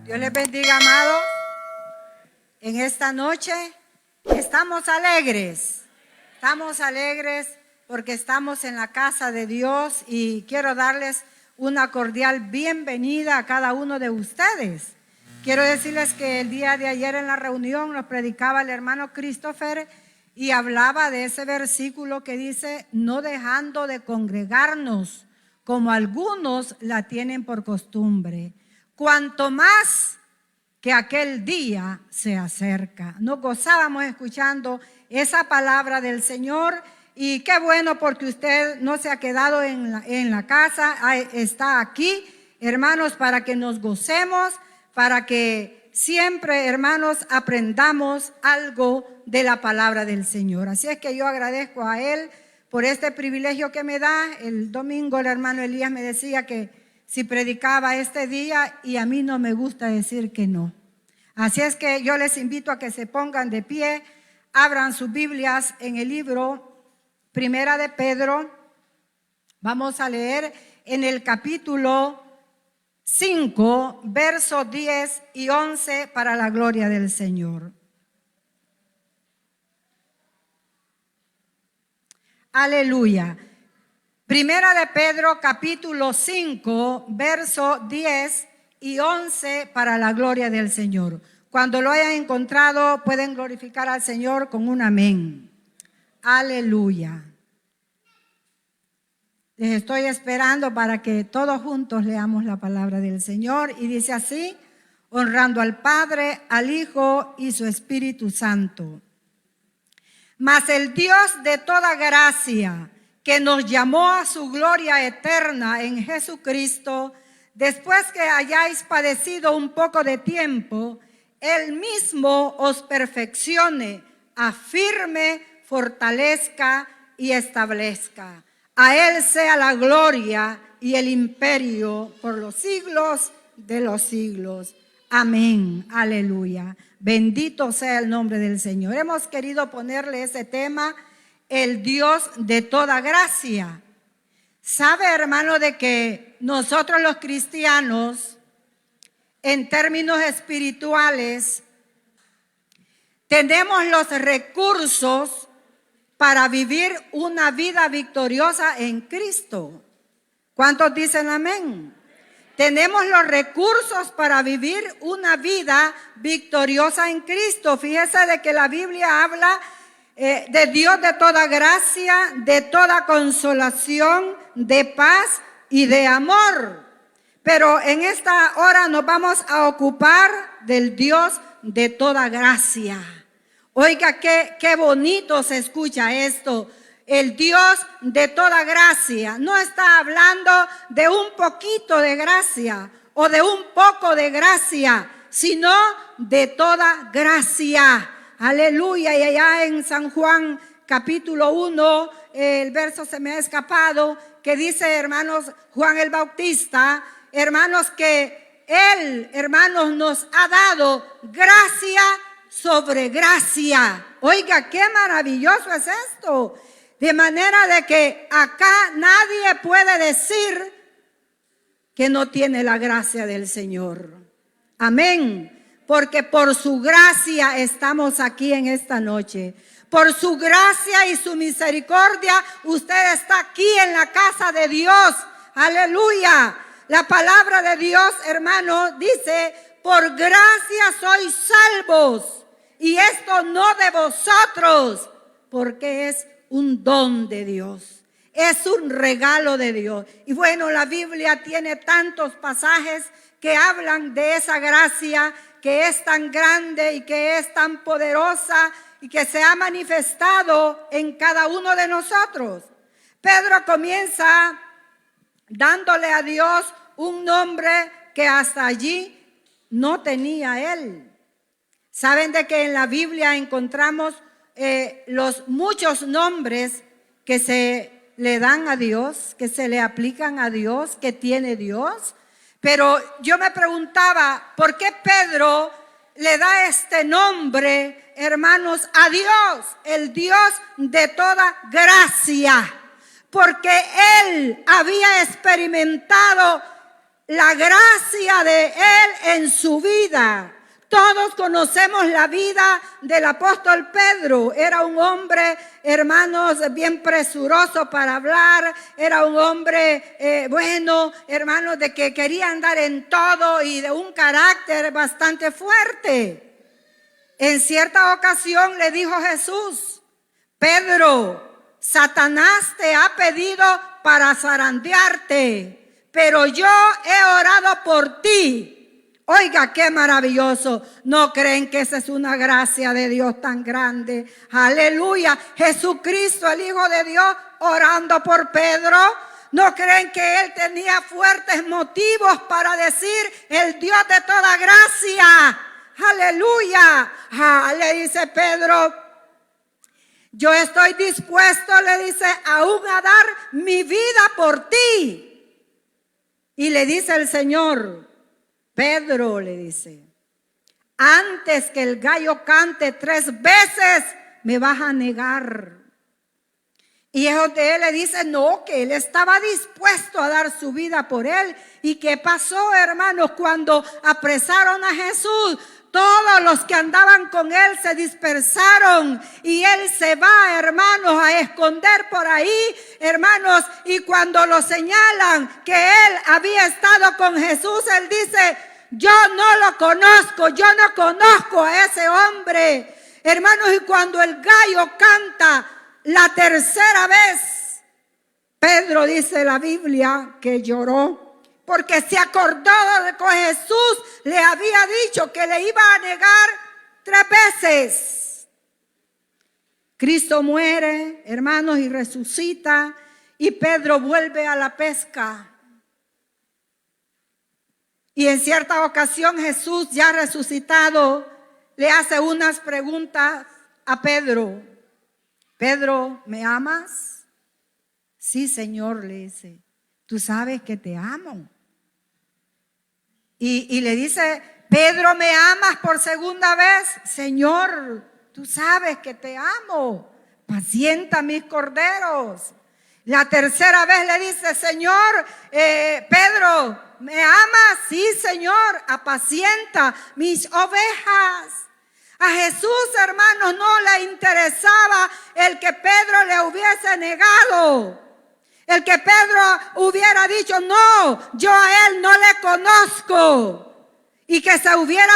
Dios les bendiga, amados. En esta noche estamos alegres. Estamos alegres porque estamos en la casa de Dios y quiero darles una cordial bienvenida a cada uno de ustedes. Quiero decirles que el día de ayer en la reunión nos predicaba el hermano Christopher y hablaba de ese versículo que dice: no dejando de congregarnos como algunos la tienen por costumbre, cuanto más que aquel día se acerca. Nos gozábamos escuchando esa palabra del Señor y qué bueno porque usted no se ha quedado en la casa, está aquí, hermanos, para que nos gocemos, para que siempre, hermanos, aprendamos algo de la palabra del Señor. Así es que yo agradezco a Él por este privilegio que me da. El domingo el hermano Elías me decía que si predicaba este día, y a mí no me gusta decir que no. Así es que yo les invito a que se pongan de pie, abran sus Biblias en el libro Primera de Pedro. Vamos a leer en el capítulo 5, versos 10 y 11 para la gloria del Señor. Aleluya. Primera de Pedro, capítulo 5, versos 10 y 11 para la gloria del Señor. Cuando lo hayan encontrado, pueden glorificar al Señor con un amén. Aleluya. Les estoy esperando para que todos juntos leamos la palabra del Señor. Y dice así: honrando al Padre, al Hijo y su Espíritu Santo. Mas el Dios de toda gracia, que nos llamó a su gloria eterna en Jesucristo, después que hayáis padecido un poco de tiempo, Él mismo os perfeccione, afirme, fortalezca y establezca. A Él sea la gloria y el imperio por los siglos de los siglos. Amén. Aleluya. Bendito sea el nombre del Señor. Hemos querido ponerle ese tema: el Dios de toda gracia. ¿Sabe, hermano, de que nosotros los cristianos, en términos espirituales, tenemos los recursos para vivir una vida victoriosa en Cristo? ¿Cuántos dicen amén? Tenemos los recursos para vivir una vida victoriosa en Cristo. Fíjese de que la Biblia habla de Dios de toda gracia, de toda consolación, de paz y de amor. Pero en esta hora nos vamos a ocupar del Dios de toda gracia. Oiga, qué bonito se escucha esto. El Dios de toda gracia. No está hablando de un poquito de gracia o de un poco de gracia, sino de toda gracia. Aleluya. Y allá en San Juan capítulo 1, el verso se me ha escapado, que dice, hermanos, Juan el Bautista, hermanos, que Él, hermanos, nos ha dado gracia sobre gracia. Oiga, qué maravilloso es esto. De manera de que acá nadie puede decir que no tiene la gracia del Señor. Amén. Porque por su gracia estamos aquí en esta noche. Por su gracia y su misericordia usted está aquí en la casa de Dios. Aleluya. La palabra de Dios, hermano, dice: por gracia sois salvos. Y esto no de vosotros, porque es un don de Dios, es un regalo de Dios. Y bueno, la Biblia tiene tantos pasajes que hablan de esa gracia que es tan grande y que es tan poderosa y que se ha manifestado en cada uno de nosotros. Pedro comienza dándole a Dios un nombre que hasta allí no tenía él. Saben de que en la Biblia encontramos los muchos nombres que se le dan a Dios, que se le aplican a Dios, que tiene Dios. Pero yo me preguntaba, ¿por qué Pedro le da este nombre, hermanos, a Dios, el Dios de toda gracia? Porque él había experimentado la gracia de Él en su vida. Todos conocemos la vida del apóstol Pedro. Era un hombre, hermanos, bien presuroso para hablar. Era un hombre, bueno, hermanos, de que quería andar en todo y de un carácter bastante fuerte. En cierta ocasión le dijo Jesús: Pedro, Satanás te ha pedido para zarandearte, pero yo he orado por ti. Oiga, qué maravilloso. ¿No creen que esa es una gracia de Dios tan grande? Aleluya. Jesucristo, el Hijo de Dios, orando por Pedro. ¿No creen que él tenía fuertes motivos para decir: el Dios de toda gracia? Aleluya. Le dice Pedro: yo estoy dispuesto, le dice, aún a dar mi vida por ti. Y le dice el Señor: Pedro, le dice, antes que el gallo cante 3 veces me vas a negar. Y ellos de él le dicen: no, que él estaba dispuesto a dar su vida por él. ¿Y qué pasó, hermanos? Cuando apresaron a Jesús, todos los que andaban con él se dispersaron y él se va, hermanos, a esconder por ahí, hermanos. Y cuando lo señalan que él había estado con Jesús, él dice: yo no lo conozco, yo no conozco a ese hombre. Hermanos, y cuando el gallo canta la tercera vez, Pedro, dice la Biblia, que lloró, porque se acordó de que Jesús le había dicho que le iba a negar 3 veces. Cristo muere, hermanos, y resucita, y Pedro vuelve a la pesca. Y en cierta ocasión Jesús, ya resucitado, le hace unas preguntas a Pedro. Pedro, ¿me amas? Sí, Señor, le dice. Tú sabes que te amo. Y le dice: Pedro, ¿me amas por segunda vez? Señor, tú sabes que te amo. Pacienta mis corderos. La tercera vez le dice: Señor, Pedro, ¿me amas? Sí, Señor, apacienta mis ovejas. A Jesús, hermanos, no le interesaba el que Pedro le hubiese negado. El que Pedro hubiera dicho: no, yo a él no le conozco. Y que se hubiera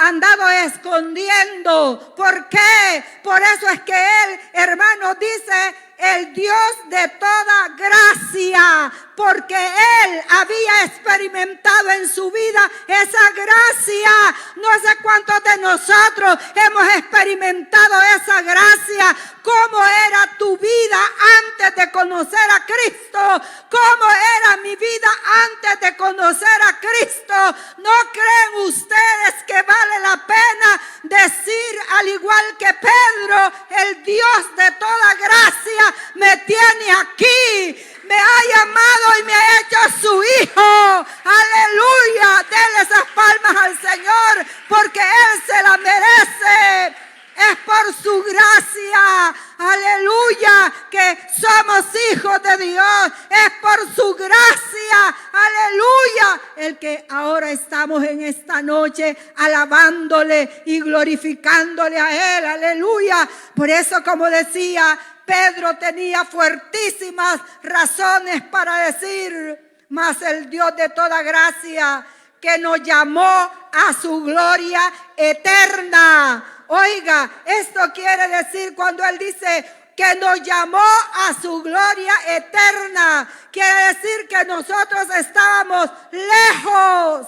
andado escondiendo. ¿Por qué? Por eso es que él, hermanos, dice: el Dios de toda gracia, porque él había experimentado en su vida esa gracia. No sé cuántos de nosotros hemos experimentado esa gracia. ¿Cómo era tu vida antes de conocer a Cristo? ¿Cómo era mi vida antes de conocer a Cristo? ¿No creen ustedes que vale la pena decir, al igual que Pedro: el Dios de toda gracia me tiene aquí, me ha llamado y me ha hecho su hijo? Aleluya, denle esas palmas al Señor, porque Él se la merece. Es por su gracia, aleluya, que somos hijos de Dios. Es por su gracia, aleluya, el que ahora estamos en esta noche alabándole y glorificándole a Él, aleluya. Por eso, como decía, Pedro tenía fuertísimas razones para decir: mas el Dios de toda gracia, que nos llamó a su gloria eterna. Oiga, esto quiere decir, cuando él dice que nos llamó a su gloria eterna, quiere decir que nosotros estábamos lejos.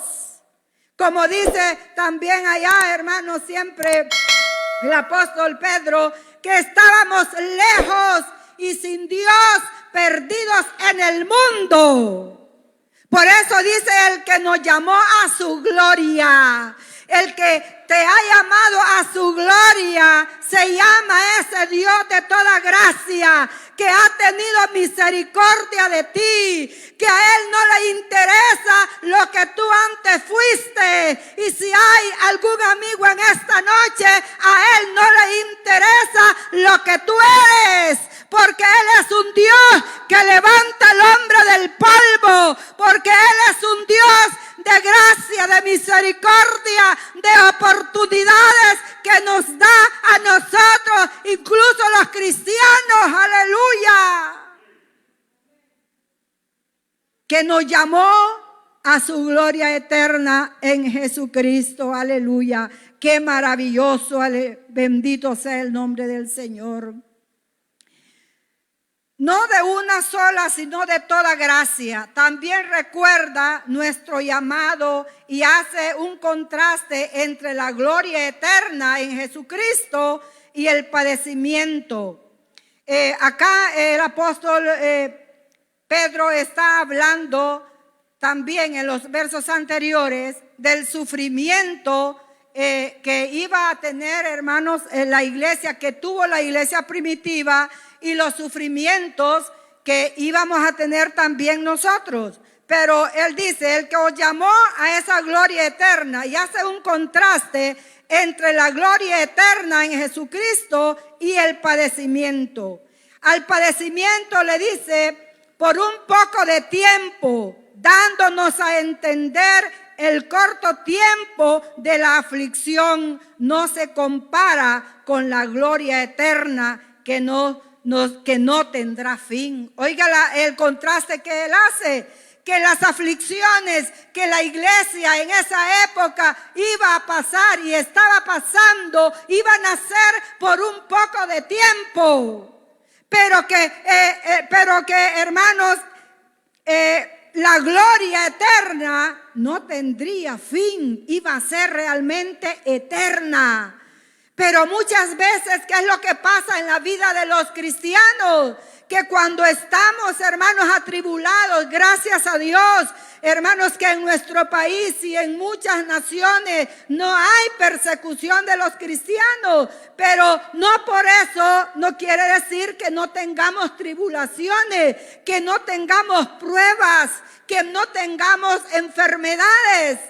Como dice también allá, hermanos, siempre el apóstol Pedro, que estábamos lejos y sin Dios, perdidos en el mundo. Por eso dice: el que nos llamó a su gloria. El que te ha llamado a su gloria se llama ese Dios de toda gracia, que ha tenido misericordia de ti, que a Él no le interesa lo que tú antes fuiste. Y si hay algún amigo en esta noche, a Él no le interesa lo que tú eres, porque Él es un Dios que levanta al hombre del polvo, porque Él es un Dios de gracia, de misericordia, de oportunidades que nos da a nosotros, incluso los cristianos, aleluya, que nos llamó a su gloria eterna en Jesucristo, aleluya. Qué maravilloso, bendito sea el nombre del Señor. No de una sola, sino de toda gracia. También recuerda nuestro llamado y hace un contraste entre la gloria eterna en Jesucristo y el padecimiento. Acá el apóstol Pedro está hablando también en los versos anteriores del sufrimiento que iba a tener, hermanos, en la iglesia, que tuvo la iglesia primitiva, y los sufrimientos que íbamos a tener también nosotros. Pero él dice, el que os llamó a esa gloria eterna, y hace un contraste entre la gloria eterna en Jesucristo y el padecimiento. Al padecimiento le dice, por un poco de tiempo, dándonos a entender el corto tiempo de la aflicción no se compara con la gloria eterna que no tendrá fin. Oiga el contraste que él hace, que las aflicciones que la iglesia en esa época iba a pasar y estaba pasando, iban a ser por un poco de tiempo. Pero que hermanos, la gloria eterna no tendría fin, iba a ser realmente eterna. Pero muchas veces, ¿qué es lo que pasa en la vida de los cristianos? Que cuando estamos, hermanos, atribulados, gracias a Dios, hermanos, que en nuestro país y en muchas naciones no hay persecución de los cristianos, pero no por eso no quiere decir que no tengamos tribulaciones, que no tengamos pruebas, que no tengamos enfermedades,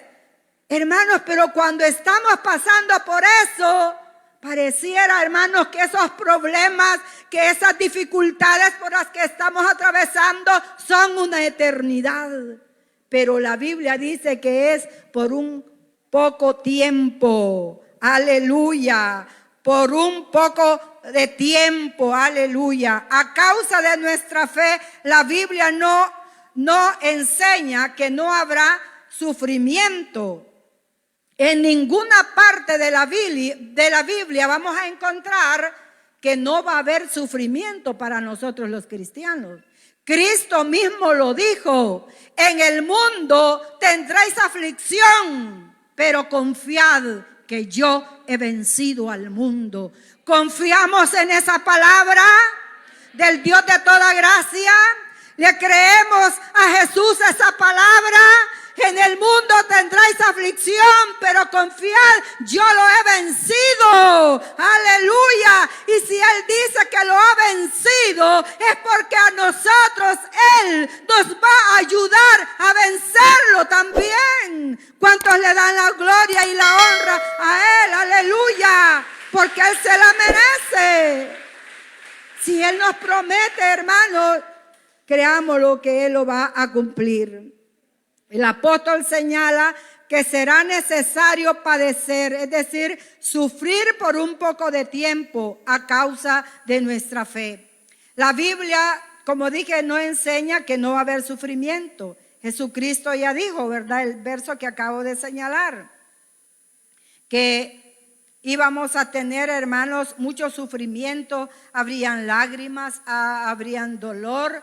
hermanos. Pero cuando estamos pasando por eso, pareciera, hermanos, que esos problemas, que esas dificultades por las que estamos atravesando son una eternidad. Pero la Biblia dice que es por un poco tiempo. Aleluya. Por un poco de tiempo. Aleluya. A causa de nuestra fe, la Biblia no enseña que no habrá sufrimiento. En ninguna parte de la Biblia vamos a encontrar que no va a haber sufrimiento para nosotros los cristianos. Cristo mismo lo dijo, en el mundo tendréis aflicción, pero confiad que yo he vencido al mundo. ¿Confiamos en esa palabra del Dios de toda gracia? ¿Le creemos a Jesús esa palabra? En el mundo tendréis aflicción, pero confiad, yo lo he vencido. Aleluya. Y si Él dice que lo ha vencido, es porque a nosotros Él nos va a ayudar a vencerlo también. ¿Cuántos le dan la gloria y la honra a Él? Aleluya. Porque Él se la merece. Si Él nos promete, hermanos, creámoslo que Él lo va a cumplir. El apóstol señala que será necesario padecer, es decir, sufrir por un poco de tiempo a causa de nuestra fe. La Biblia, como dije, no enseña que no va a haber sufrimiento. Jesucristo ya dijo, ¿verdad? El verso que acabo de señalar, que íbamos a tener, hermanos, mucho sufrimiento, habrían lágrimas, habrían dolor,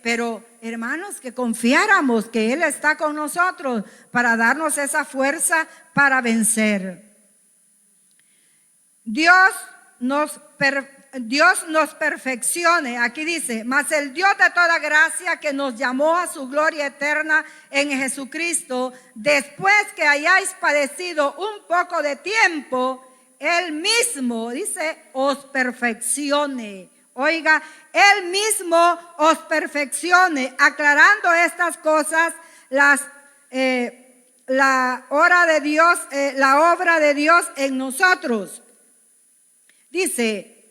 pero hermanos, que confiáramos que Él está con nosotros para darnos esa fuerza para vencer. Dios nos perfeccione. Aquí dice, mas el Dios de toda gracia que nos llamó a su gloria eterna en Jesucristo, después que hayáis padecido un poco de tiempo, Él mismo, dice, os perfeccione. Oiga, Él mismo os perfeccione. Aclarando estas cosas, la obra de Dios en nosotros. Dice,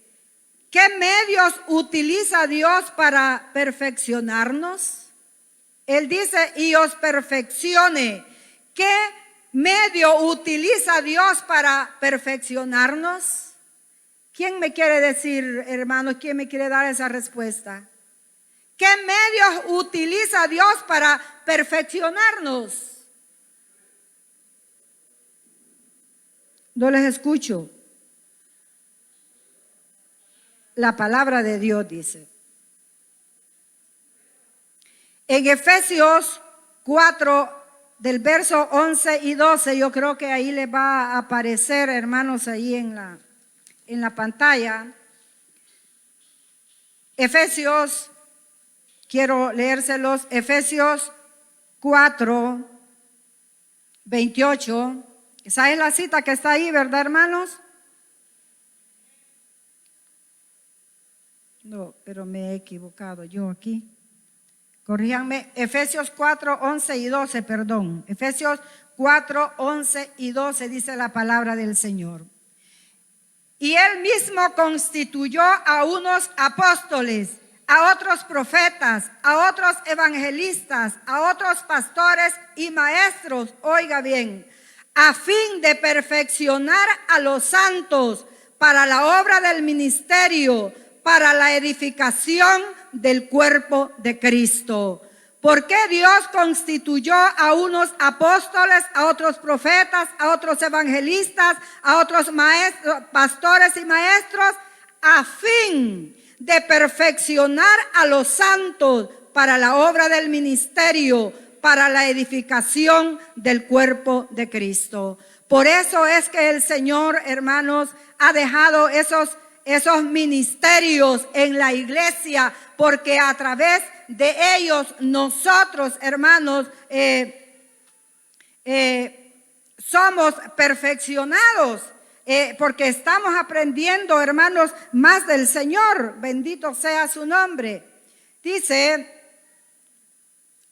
¿qué medios utiliza Dios para perfeccionarnos? Él dice, y os perfeccione. ¿Qué medio utiliza Dios para perfeccionarnos? ¿Quién me quiere decir, hermanos? ¿Quién me quiere dar esa respuesta? ¿Qué medios utiliza Dios para perfeccionarnos? No les escucho. La palabra de Dios dice. En Efesios 4, del verso 11 y 12, yo creo que ahí les va a aparecer, hermanos, ahí en la pantalla. Efesios, quiero leérselos, Efesios 4, 28. Esa es la cita que está ahí, ¿verdad, hermanos? No, pero me he equivocado yo aquí. Corríjanme, Efesios 4, 11 y 12, perdón. Efesios 4, 11 y 12 dice la palabra del Señor. Y Él mismo constituyó a unos apóstoles, a otros profetas, a otros evangelistas, a otros pastores y maestros, oiga bien, a fin de perfeccionar a los santos para la obra del ministerio, para la edificación del cuerpo de Cristo. ¿Por qué Dios constituyó a unos apóstoles, a otros profetas, a otros evangelistas, a otros maestros, pastores y maestros? A fin de perfeccionar a los santos para la obra del ministerio, para la edificación del cuerpo de Cristo. Por eso es que el Señor, hermanos, ha dejado esos ministerios en la iglesia, porque a través de ellos nosotros, hermanos, somos perfeccionados, porque estamos aprendiendo, hermanos, más del Señor. Bendito sea su nombre. Dice,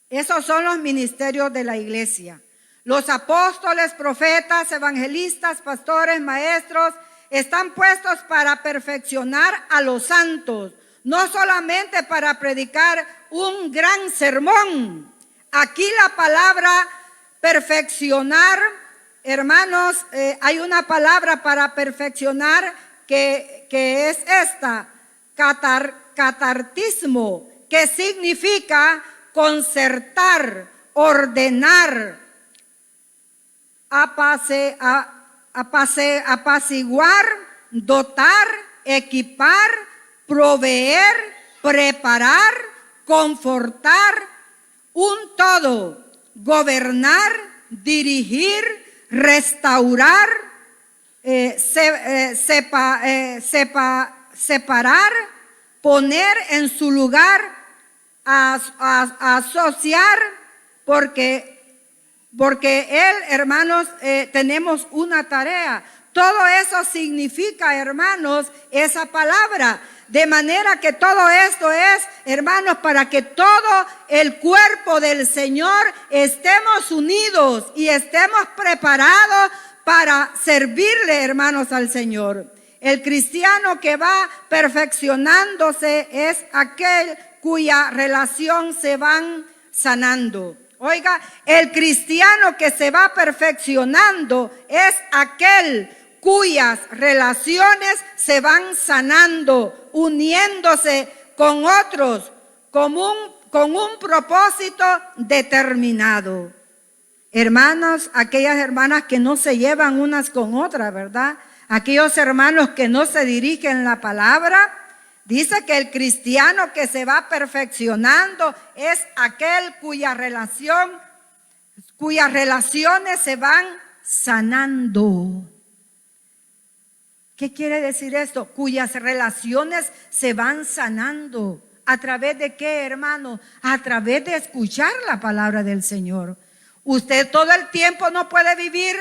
esos son los ministerios de la iglesia. Los apóstoles, profetas, evangelistas, pastores, maestros, están puestos para perfeccionar a los santos, no solamente para predicar un gran sermón. Aquí la palabra perfeccionar, hermanos, hay una palabra para perfeccionar que es esta, catartismo, que significa concertar, ordenar, apaciguar, dotar, equipar, proveer, preparar, confortar, un todo, gobernar, dirigir, restaurar, separar, poner en su lugar, asociar, porque Él, hermanos, tenemos una tarea. Todo eso significa, hermanos, esa palabra. De manera que todo esto es, hermanos, para que todo el cuerpo del Señor estemos unidos y estemos preparados para servirle, hermanos, al Señor. El cristiano que va perfeccionándose es aquel cuya relación se van sanando. Oiga, el cristiano que se va perfeccionando es aquel cuyas relaciones se van sanando, uniéndose con otros, con un propósito determinado. Hermanos, aquellas hermanas que no se llevan unas con otras, ¿verdad? Aquellos hermanos que no se dirigen la palabra. Dice que el cristiano que se va perfeccionando es aquel cuyas relaciones se van sanando. ¿Qué quiere decir esto? Cuyas relaciones se van sanando. ¿A través de qué, hermano? A través de escuchar la palabra del Señor. Usted todo el tiempo no puede vivir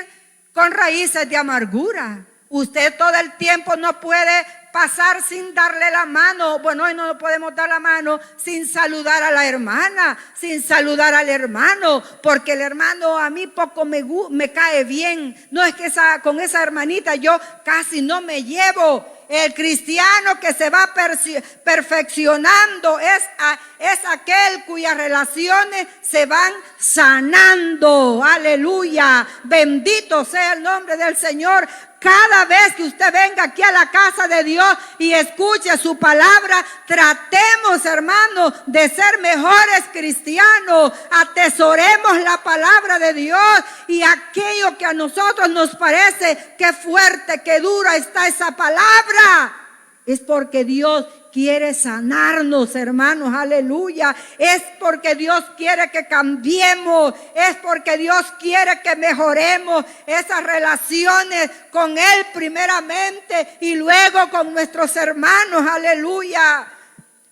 con raíces de amargura. Usted todo el tiempo no puede pasar sin darle la mano. Bueno, hoy no podemos dar la mano sin saludar a la hermana, sin saludar al hermano, porque el hermano a mí poco me cae bien. No es que con esa hermanita yo casi no me llevo. El cristiano que se va perfeccionando es aquel cuyas relaciones se van sanando. Aleluya. Bendito sea el nombre del Señor. Cada vez que usted venga aquí a la casa de Dios y escuche su palabra, tratemos, hermanos, de ser mejores cristianos. Atesoremos la palabra de Dios, y aquello que a nosotros nos parece que fuerte, que dura está esa palabra, es porque Dios quiere sanarnos, hermanos, aleluya. Es porque Dios quiere que cambiemos, es porque Dios quiere que mejoremos esas relaciones con Él primeramente y luego con nuestros hermanos, aleluya.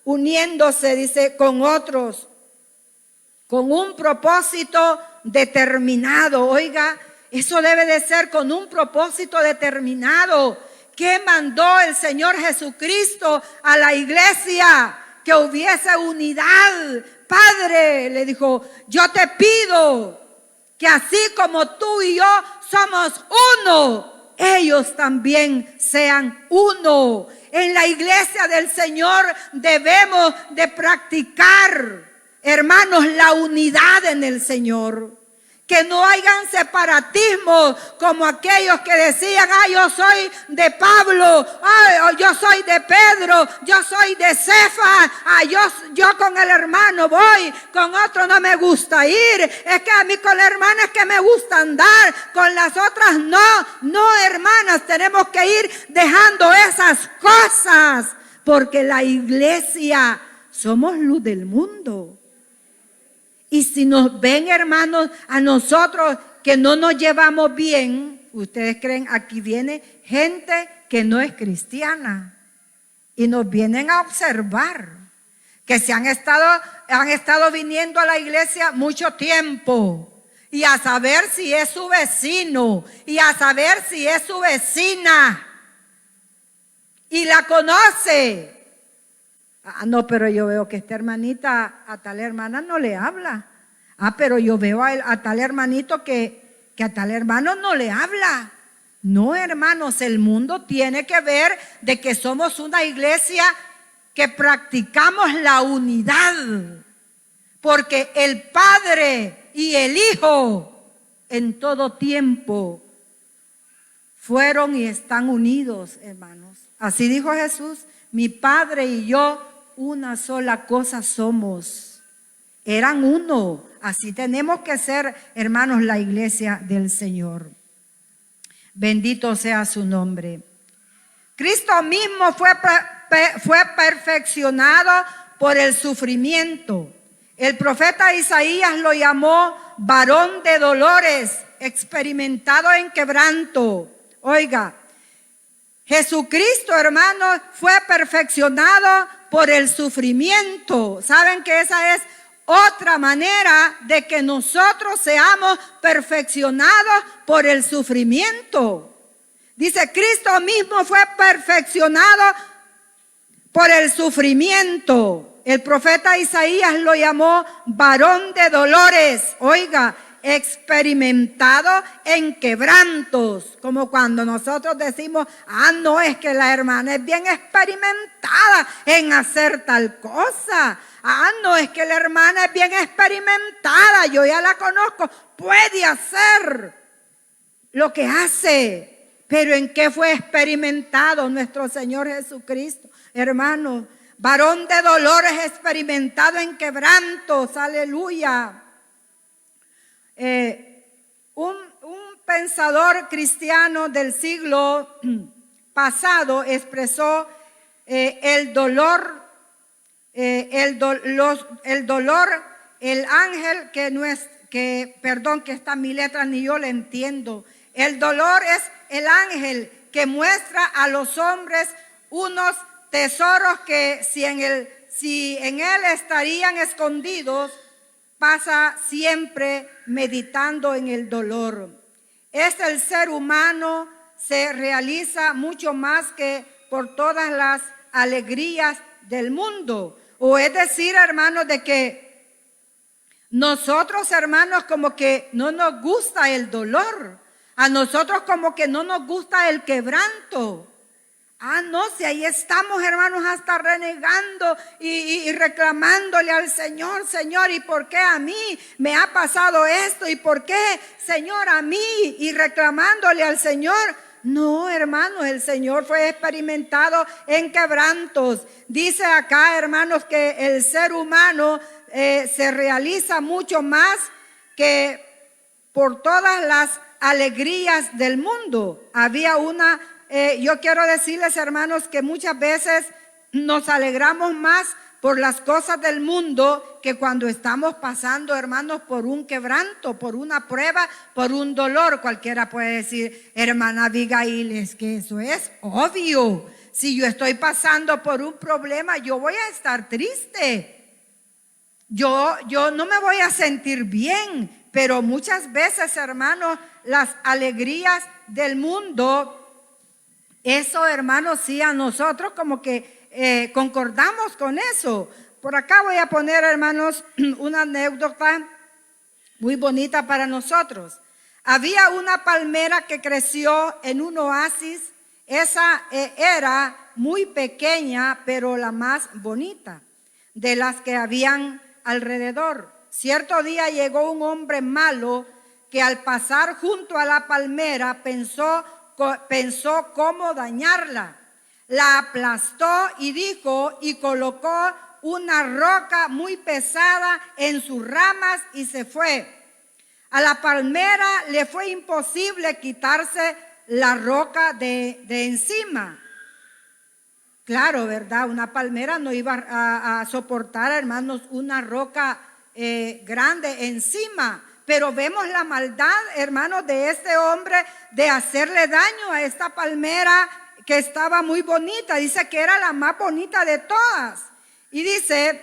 Uniéndose, dice, con otros, con un propósito determinado. Oiga, eso debe de ser con un propósito determinado. ¿Qué mandó el Señor Jesucristo a la iglesia? Que hubiese unidad. Padre, le dijo, yo te pido que así como tú y yo somos uno, ellos también sean uno. En la iglesia del Señor debemos de practicar, hermanos, la unidad en el Señor. Que no hayan separatismo como aquellos que decían, yo soy de Pablo, yo soy de Pedro, yo soy de Cefas, yo con el hermano voy, con otro no me gusta ir, es que a mí con la hermana es que me gusta andar, con las otras no, hermanas, tenemos que ir dejando esas cosas, porque la iglesia somos luz del mundo. Y si nos ven, hermanos, a nosotros que no nos llevamos bien, ustedes creen, aquí viene gente que no es cristiana y nos vienen a observar, que se han estado viniendo a la iglesia mucho tiempo, y a saber si es su vecino, y a saber si es su vecina, y la conoce. No, pero yo veo que esta hermanita a tal hermana no le habla. Pero yo veo a tal hermanito que a tal hermano no le habla. No, hermanos, el mundo tiene que ver de que somos una iglesia que practicamos la unidad. Porque el Padre y el Hijo en todo tiempo fueron y están unidos, hermanos. Así dijo Jesús, mi Padre y yo una sola cosa somos. Eran uno. Así tenemos que ser, hermanos, la iglesia del Señor. Bendito sea su nombre. Cristo mismo fue perfeccionado por el sufrimiento. El profeta Isaías lo llamó varón de dolores, experimentado en quebranto. Oiga, Jesucristo, hermanos, fue perfeccionado por el sufrimiento. ¿Saben que esa es otra manera de que nosotros seamos perfeccionados por el sufrimiento? Dice, Cristo mismo fue perfeccionado por el sufrimiento. El profeta Isaías lo llamó varón de dolores. Oiga, experimentado en quebrantos, como cuando nosotros decimos, no, es que la hermana es bien experimentada en hacer tal cosa, no, es que la hermana es bien experimentada, yo ya la conozco, puede hacer lo que hace. Pero ¿en qué fue experimentado nuestro Señor Jesucristo? Hermanos, varón de dolores, experimentado en quebrantos, aleluya. Un pensador cristiano del siglo pasado expresó el dolor, el ángel que está en mi letra, ni yo le entiendo. El dolor es el ángel que muestra a los hombres unos tesoros que si en él estarían escondidos, pasa siempre meditando en el dolor. El ser humano se realiza mucho más que por todas las alegrías del mundo. O es decir, hermanos, de que nosotros, hermanos, como que no nos gusta el dolor. A nosotros como que no nos gusta el quebranto. No, si ahí estamos, hermanos, hasta renegando y reclamándole al Señor, Señor, ¿y por qué a mí me ha pasado esto? ¿Y por qué, Señor, a mí? Y reclamándole al Señor. No, hermanos, el Señor fue experimentado en quebrantos. Dice acá, hermanos, que el ser humano se realiza mucho más que por todas las alegrías del mundo. Había yo quiero decirles, hermanos, que muchas veces nos alegramos más por las cosas del mundo que cuando estamos pasando, hermanos, por un quebranto, por una prueba, por un dolor. Cualquiera puede decir, hermana Abigail, es que eso es obvio. Si yo estoy pasando por un problema, yo voy a estar triste. Yo no me voy a sentir bien, pero muchas veces, hermanos, las alegrías del mundo, eso, hermanos, sí, a nosotros como que concordamos con eso. Por acá voy a poner, hermanos, una anécdota muy bonita para nosotros. Había una palmera que creció en un oasis. Esa era muy pequeña, pero la más bonita de las que habían alrededor. Cierto día llegó un hombre malo que al pasar junto a la palmera pensó cómo dañarla. La aplastó y colocó una roca muy pesada en sus ramas y se fue. A la palmera le fue imposible quitarse la roca de encima. Claro, ¿verdad? Una palmera no iba a soportar, hermanos, una roca grande encima. Pero vemos la maldad, hermanos, de este hombre de hacerle daño a esta palmera que estaba muy bonita. Dice que era la más bonita de todas. Y dice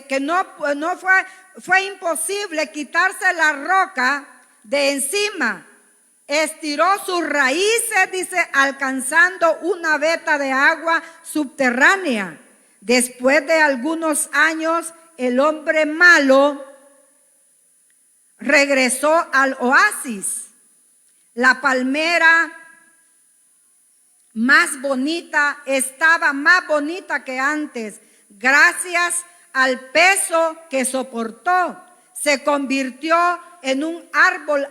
que no fue imposible quitarse la roca de encima. Estiró sus raíces, dice, alcanzando una veta de agua subterránea. Después de algunos años, el hombre malo regresó al oasis. La palmera más bonita estaba más bonita que antes, gracias al peso que soportó. Se convirtió en un árbol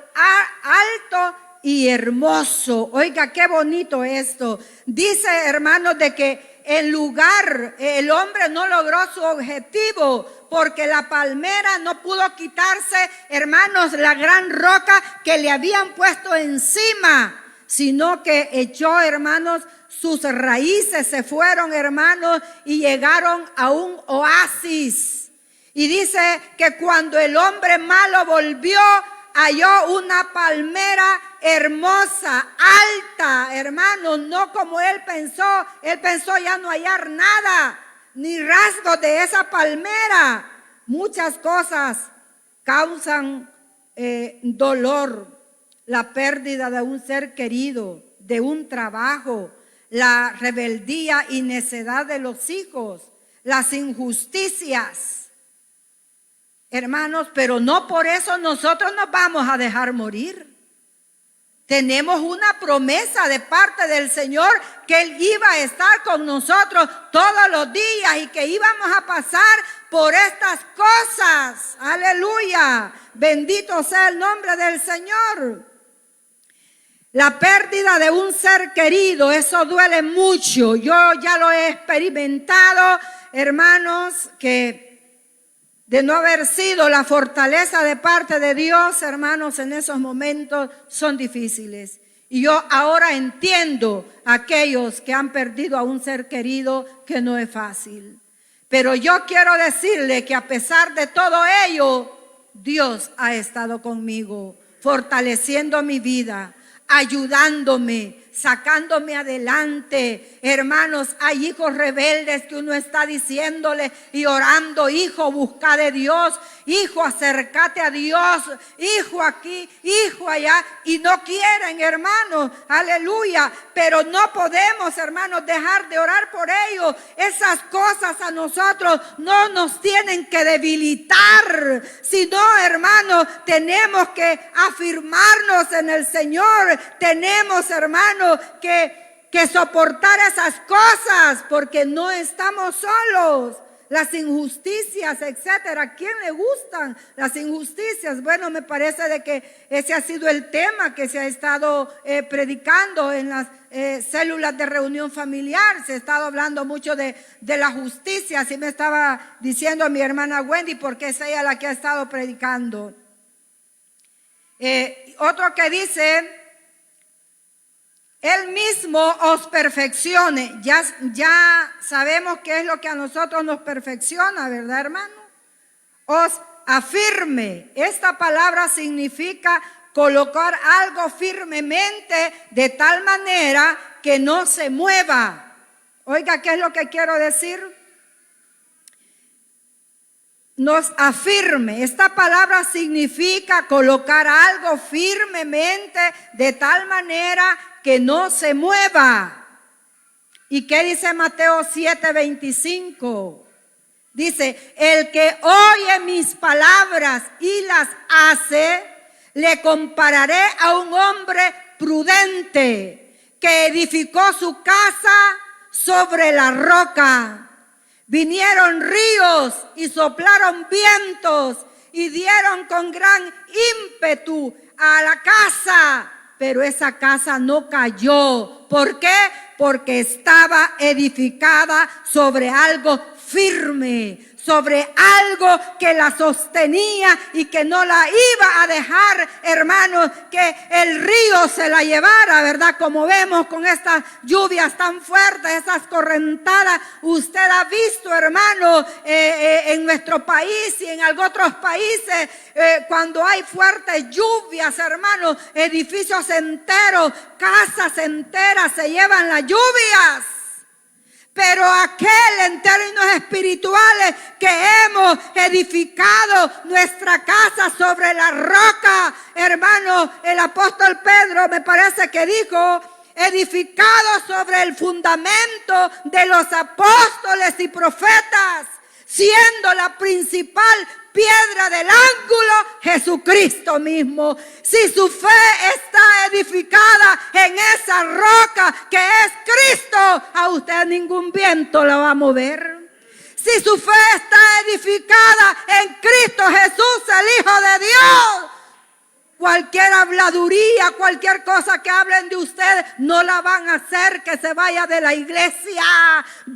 alto y hermoso. Oiga, qué bonito esto. Dice, hermanos, de que el hombre no logró su objetivo porque la palmera no pudo quitarse, hermanos, la gran roca que le habían puesto encima, sino que echó, hermanos, sus raíces se fueron, hermanos, y llegaron a un oasis. Y dice que cuando el hombre malo volvió, halló una palmera hermosa, alta, hermanos, no como él pensó. Él pensó ya no hallar nada, ni rasgos de esa palmera. Muchas cosas causan dolor. La pérdida de un ser querido, de un trabajo, la rebeldía y necedad de los hijos, las injusticias. Hermanos, pero no por eso nosotros nos vamos a dejar morir. Tenemos una promesa de parte del Señor que Él iba a estar con nosotros todos los días y que íbamos a pasar por estas cosas. Aleluya. Bendito sea el nombre del Señor. La pérdida de un ser querido, eso duele mucho. Yo ya lo he experimentado, hermanos, que de no haber sido la fortaleza de parte de Dios, hermanos, en esos momentos son difíciles. Y yo ahora entiendo a aquellos que han perdido a un ser querido, que no es fácil. Pero yo quiero decirle que a pesar de todo ello, Dios ha estado conmigo, fortaleciendo mi vida, ayudándome, sacándome adelante. Hermanos, hay hijos rebeldes que uno está diciéndole y orando: hijo, busca de Dios, hijo, acércate a Dios, hijo aquí, hijo allá, y no quieren, hermanos, aleluya. Pero no podemos, hermanos, dejar de orar por ellos. Esas cosas a nosotros no nos tienen que debilitar, sino, hermanos, tenemos que afirmarnos en el Señor. Tenemos, hermanos, que que soportar esas cosas, porque no estamos solos. Las injusticias, etcétera. ¿A quién le gustan las injusticias? Bueno, me parece de que ese ha sido el tema que se ha estado predicando en las células de reunión familiar. Se ha estado hablando mucho de la justicia. Así me estaba diciendo mi hermana Wendy, porque es ella la que ha estado predicando. Otro que dice: Él mismo os perfeccione. Ya sabemos qué es lo que a nosotros nos perfecciona, ¿verdad, hermano? Os afirme. Esta palabra significa colocar algo firmemente de tal manera que no se mueva. Oiga, ¿qué es lo que quiero decir? Nos afirme. Esta palabra significa colocar algo firmemente de tal manera que no se mueva. ¿Y qué dice Mateo 7:25? Dice: el que oye mis palabras y las hace, le compararé a un hombre prudente que edificó su casa sobre la roca. Vinieron ríos y soplaron vientos y dieron con gran ímpetu a la casa, pero esa casa no cayó. ¿Por qué? Porque estaba edificada sobre algo firme, sobre algo que la sostenía y que no la iba a dejar, hermanos, que el río se la llevara, ¿verdad? Como vemos con estas lluvias tan fuertes, esas correntadas. Usted ha visto, hermano, en nuestro país y en otros países, cuando hay fuertes lluvias, hermanos, edificios enteros, casas enteras se llevan las lluvias. Pero aquel, en términos espirituales, que hemos edificado nuestra casa sobre la roca, hermano, el apóstol Pedro me parece que dijo: edificado sobre el fundamento de los apóstoles y profetas, siendo la principal piedra del ángulo Jesucristo mismo. Si su fe está edificada en esa roca que es Cristo, a usted ningún viento la va a mover. Si su fe está edificada en Cristo Jesús, el Hijo de Dios, cualquier habladuría, cualquier cosa que hablen de usted, no la van a hacer que se vaya de la iglesia.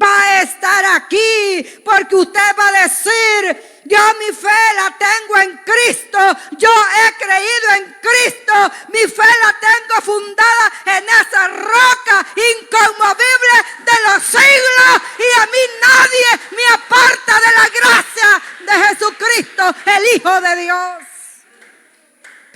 Va a estar aquí, porque usted va a decir: yo mi fe la tengo en Cristo, yo he creído en Cristo, mi fe la tengo fundada en esa roca inconmovible de los siglos, y a mí nadie me aparta de la gracia de Jesucristo, el Hijo de Dios.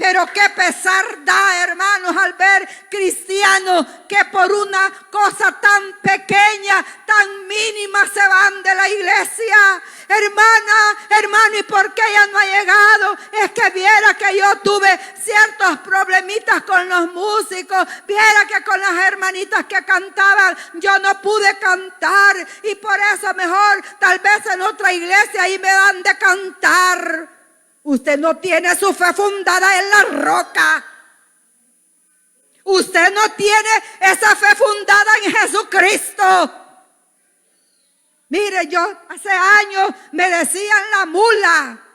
Pero qué pesar da, hermanos, al ver cristianos que por una cosa tan pequeña, tan mínima, se van de la iglesia. Hermano, ¿y por qué ella no ha llegado? Es que viera que yo tuve ciertos problemitas con los músicos. Viera que con las hermanitas que cantaban yo no pude cantar. Y por eso mejor tal vez en otra iglesia ahí me dan de cantar. Usted no tiene su fe fundada en la roca. Usted no tiene esa fe fundada en Jesucristo. Mire, yo hace años me decían la mula.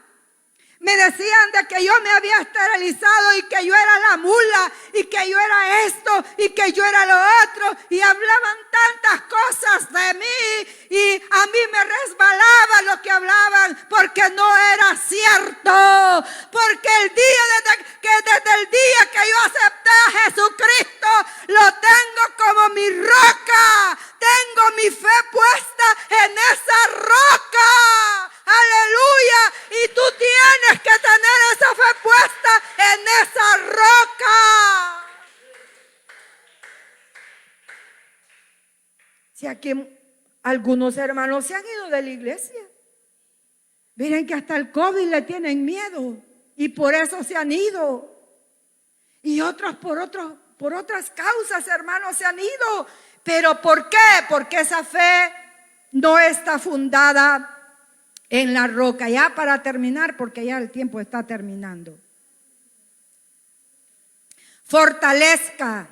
Me decían de que yo me había esterilizado y que yo era la mula y que yo era esto y que yo era lo otro, y hablaban tantas cosas de mí y a mí me resbalaba lo que hablaban, porque no era cierto. Porque desde el día que yo acepté a Jesucristo, lo tengo como mi roca. Tengo mi fe puesta en esa roca. Aleluya. Y tú tienes que tener esa fe puesta en esa roca. Si aquí algunos hermanos se han ido de la iglesia, miren que hasta el COVID le tienen miedo y por eso se han ido. Y otros por otras causas, hermanos, se han ido. ¿Pero por qué? Porque esa fe no está fundada en la roca. Ya para terminar, porque ya el tiempo está terminando. Fortalezca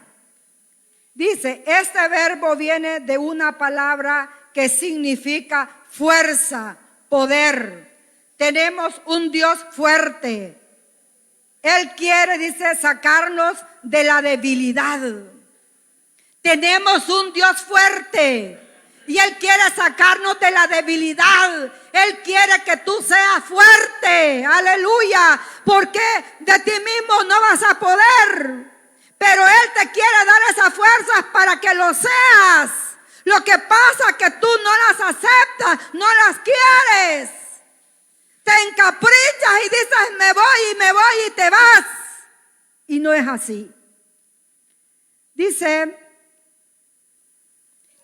Dice, este verbo viene de una palabra que significa fuerza, poder. Tenemos un Dios fuerte. Él quiere, dice, sacarnos de la debilidad. Tenemos un Dios fuerte y Él quiere sacarnos de la debilidad. Él quiere que tú seas fuerte, aleluya, porque de ti mismo no vas a poder. Pero Él te quiere dar esas fuerzas para que lo seas. Lo que pasa es que tú no las aceptas, no las quieres. Te encaprichas y dices, me voy y te vas. Y no es así. Dice,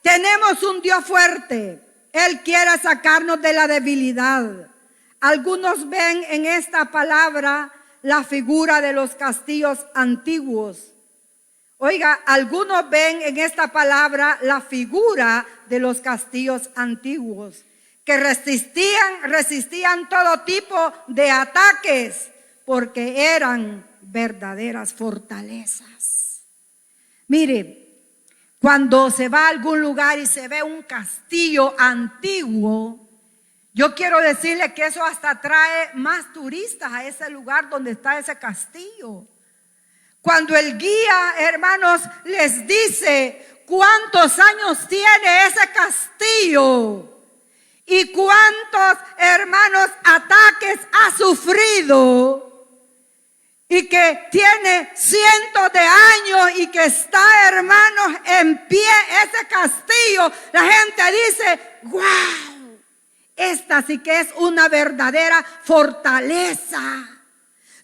tenemos un Dios fuerte. Él quiere sacarnos de la debilidad. Algunos ven en esta palabra la figura de los castillos antiguos. Oiga, algunos ven en esta palabra la figura de los castillos antiguos que resistían todo tipo de ataques porque eran verdaderas fortalezas. Mire, cuando se va a algún lugar y se ve un castillo antiguo, yo quiero decirle que eso hasta atrae más turistas a ese lugar donde está ese castillo. Cuando el guía, hermanos, les dice cuántos años tiene ese castillo y cuántos, hermanos, ataques ha sufrido y que tiene cientos de años y que está, hermanos, en pie ese castillo, la gente dice, wow, esta sí que es una verdadera fortaleza.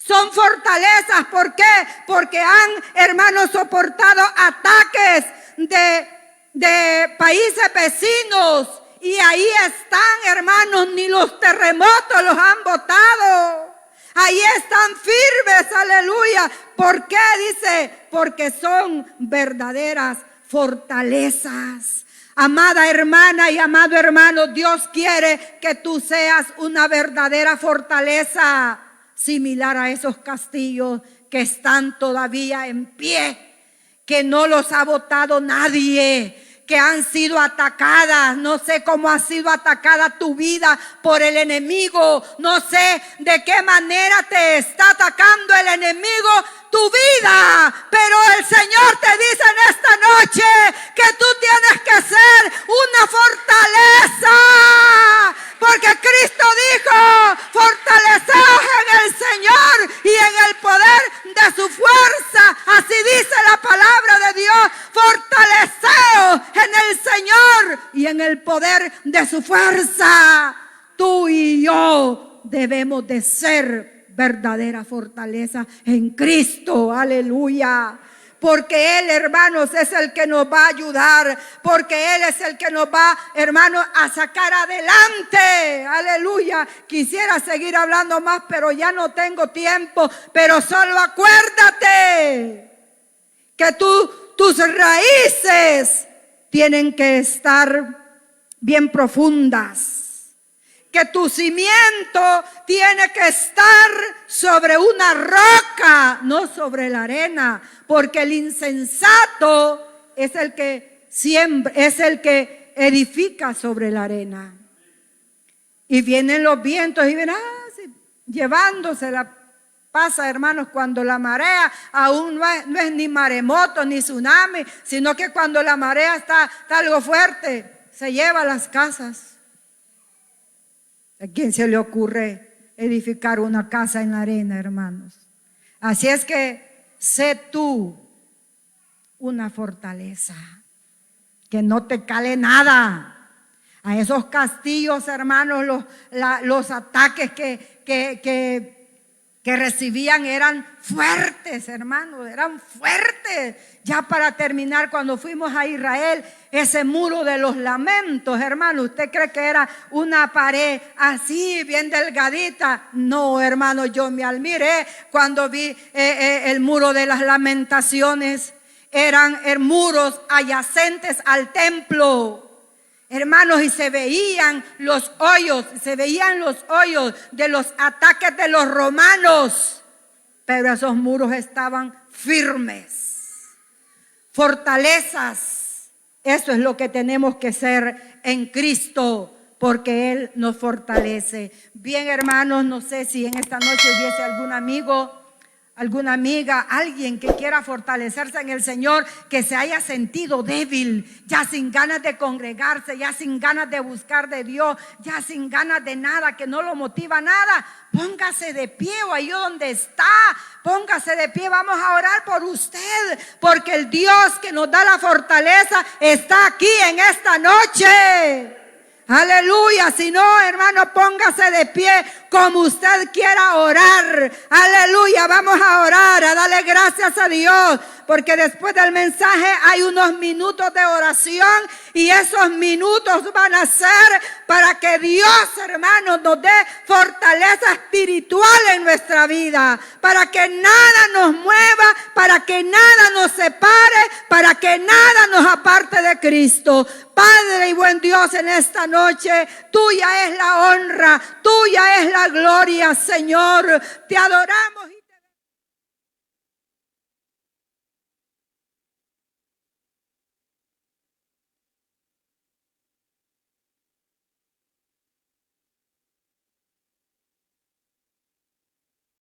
Son fortalezas, ¿por qué? Porque han, hermanos, soportado ataques de países vecinos. Y ahí están, hermanos, ni los terremotos los han botado. Ahí están firmes, aleluya. ¿Por qué? Dice, porque son verdaderas fortalezas. Amada hermana y amado hermano, Dios quiere que tú seas una verdadera fortaleza, similar a esos castillos que están todavía en pie, que no los ha botado nadie, que han sido atacadas. No sé cómo ha sido atacada tu vida por el enemigo. No sé de qué manera te está atacando el enemigo tu vida, pero el Señor te dice en esta noche que tú tienes que ser una fortaleza, porque Cristo dijo, fortaleceos en el Señor y en el poder de su fuerza. Así dice la palabra de Dios, fortaleceos en el Señor y en el poder de su fuerza. Tú y yo debemos de ser verdadera fortaleza en Cristo, aleluya. Porque Él, hermanos, es el que nos va a ayudar, porque Él es el que nos va, hermanos, a sacar adelante, aleluya. Quisiera seguir hablando más, pero ya no tengo tiempo. Pero solo acuérdate que tus raíces tienen que estar bien profundas, que tu cimiento tiene que estar sobre una roca, no sobre la arena, porque el insensato es el que siembra, es el que edifica sobre la arena. Y vienen los vientos y vienen llevándose la pasa, hermanos, cuando la marea aún no es ni maremoto ni tsunami, sino que cuando la marea está algo fuerte, se lleva las casas. ¿A quién se le ocurre edificar una casa en la arena, hermanos? Así es que sé tú una fortaleza, que no te cale nada. A esos castillos, hermanos, los ataques que recibían eran fuertes, hermanos, eran fuertes. Ya para terminar, cuando fuimos a Israel, ese muro de los lamentos, hermano, ¿usted cree que era una pared así, bien delgadita? No, hermano, yo me admiré cuando vi el muro de las lamentaciones. Eran muros adyacentes al templo, hermanos, y se veían los hoyos de los ataques de los romanos. Pero esos muros estaban firmes, fortalezas. Eso es lo que tenemos que ser en Cristo, porque Él nos fortalece. Bien, hermanos, no sé si en esta noche hubiese algún amigo, alguna amiga, alguien que quiera fortalecerse en el Señor, que se haya sentido débil, ya sin ganas de congregarse, ya sin ganas de buscar de Dios, ya sin ganas de nada, que no lo motiva nada. Póngase de pie o ahí donde está, póngase de pie. Vamos a orar por usted, porque el Dios que nos da la fortaleza está aquí en esta noche. Aleluya. Si no, hermano, póngase de pie como usted quiera orar. Aleluya. Vamos a orar, a darle gracias a Dios, porque después del mensaje hay unos minutos de oración, y esos minutos van a ser para que Dios, hermano, nos dé fortaleza espiritual en nuestra vida, para que nada nos mueva, para que nada nos separe, para que nada nos aparte de Cristo. Padre y buen Dios, en esta noche tuya es la honra, tuya es la gloria, Señor. Te adoramos.